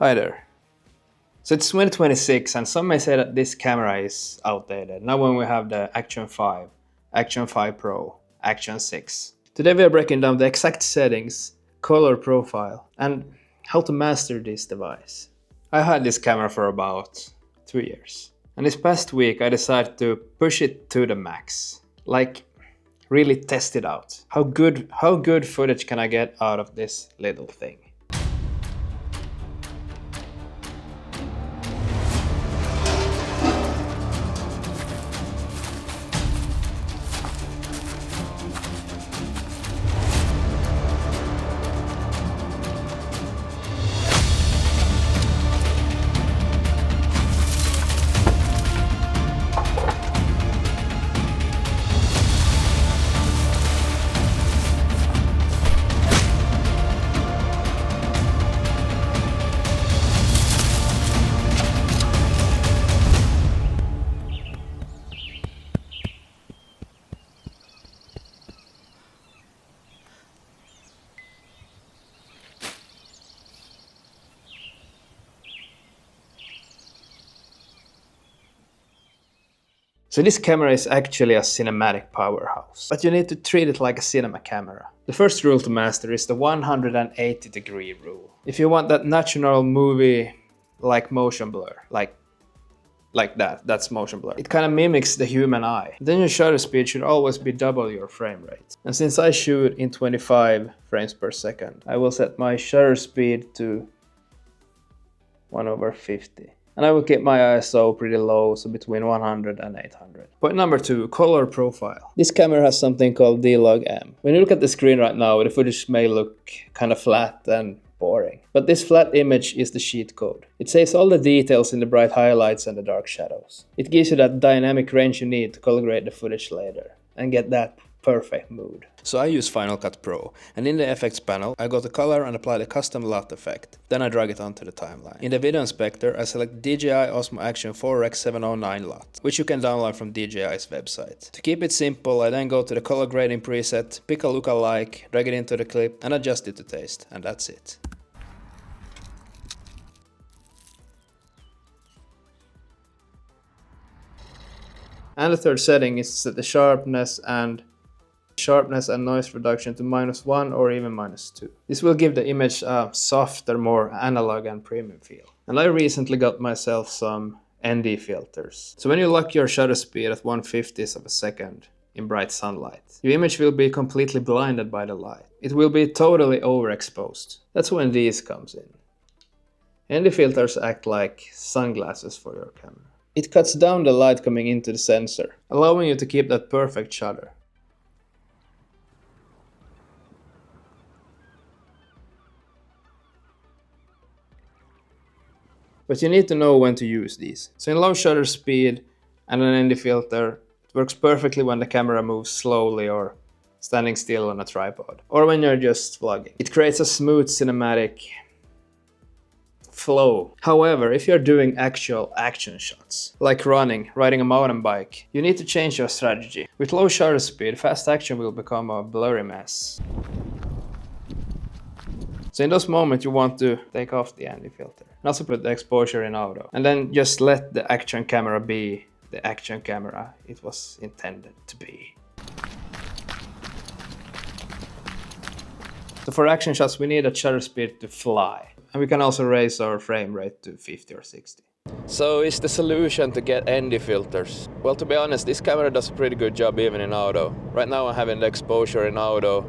Hi there. So it's 2026 and some may say that this camera is outdated. Now when we have the Action 5, Action 5 Pro, Action 6. Today we are breaking down the exact settings, color profile, and how to master this device. I had this camera for about 2 years. And this past week I decided to push it to the max. Like really test it out. How good footage can I get out of this little thing? So this camera is actually a cinematic powerhouse, but you need to treat it like a cinema camera. The first rule to master is the 180-degree rule. If you want that natural movie like motion blur, like that's motion blur. It kind of mimics the human eye. Then your shutter speed should always be double your frame rate. And since I shoot in 25 frames per second, I will set my shutter speed to 1/50. And I will keep my ISO pretty low, so between 100 and 800. Point number 2, color profile. This camera has something called D-Log-M. When you look at the screen right now, the footage may look kind of flat and boring. But this flat image is the cheat code. It saves all the details in the bright highlights and the dark shadows. It gives you that dynamic range you need to color grade the footage later and get that perfect mood. So I use Final Cut Pro, and in the effects panel I go to color and apply the custom LUT effect. Then I drag it onto the timeline. In the video inspector I select DJI Osmo Action 4x709 LUT, which you can download from DJI's website. To keep it simple, I then go to the color grading preset, pick a lookalike, drag it into the clip and adjust it to taste, and that's it. And the third setting is to set the sharpness and noise reduction to -1 or even -2. This will give the image a softer, more analog and premium feel. And I recently got myself some ND filters. So when you lock your shutter speed at 1/50th of a second in bright sunlight, your image will be completely blinded by the light. It will be totally overexposed. That's when these comes in. ND filters act like sunglasses for your camera. It cuts down the light coming into the sensor, allowing you to keep that perfect shutter. But you need to know when to use these. So in low shutter speed and an ND filter, it works perfectly when the camera moves slowly or standing still on a tripod, or when you're just vlogging. It creates a smooth cinematic flow. However, if you're doing actual action shots, like riding a mountain bike, you need to change your strategy. With low shutter speed, fast action will become a blurry mess. So in those moments you want to take off the ND filter. And also put the exposure in auto. And then just let the action camera be the action camera it was intended to be. So for action shots we need a shutter speed to fly. And we can also raise our frame rate to 50 or 60. So is the solution to get ND filters? Well, to be honest, this camera does a pretty good job even in auto. Right now I'm having the exposure in auto.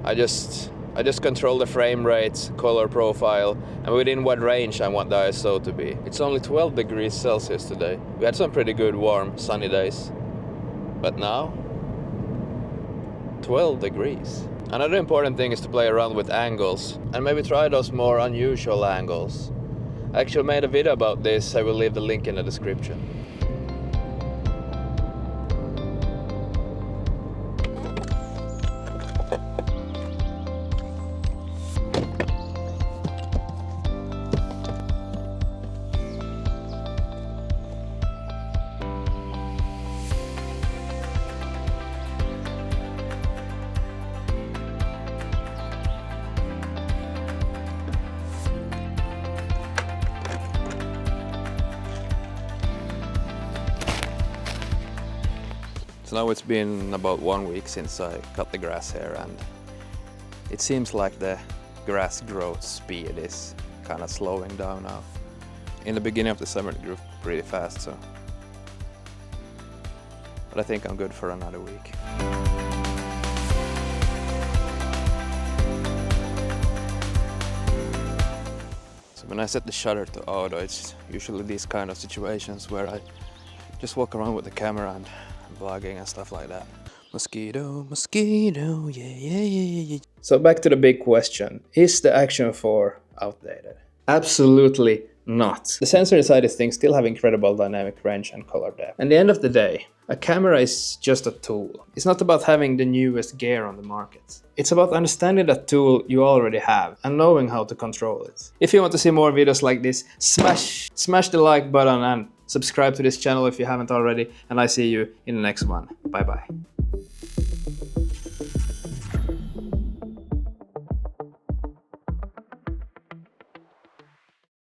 I just control the frame rate, color profile, and within what range I want the ISO to be. It's only 12 degrees Celsius today. We had some pretty good warm sunny days. But now, 12 degrees. Another important thing is to play around with angles and maybe try those more unusual angles. I actually made a video about this, I will leave the link in the description. So now it's been about 1 week since I cut the grass here, and it seems like the grass growth speed is kind of slowing down now. In the beginning of the summer it grew pretty fast, so. But I think I'm good for another week. So when I set the shutter to auto, it's usually these kind of situations where I just walk around with the camera and vlogging and stuff like that. Mosquito, mosquito, yeah, yeah, yeah, yeah. So back to the big question. Is the Action 4 outdated? Absolutely not. The sensor inside this thing still have incredible dynamic range and color depth. At the end of the day, a camera is just a tool. It's not about having the newest gear on the market. It's about understanding that tool you already have and knowing how to control it. If you want to see more videos like this, smash the like button and subscribe to this channel if you haven't already, and I see you in the next one. Bye bye.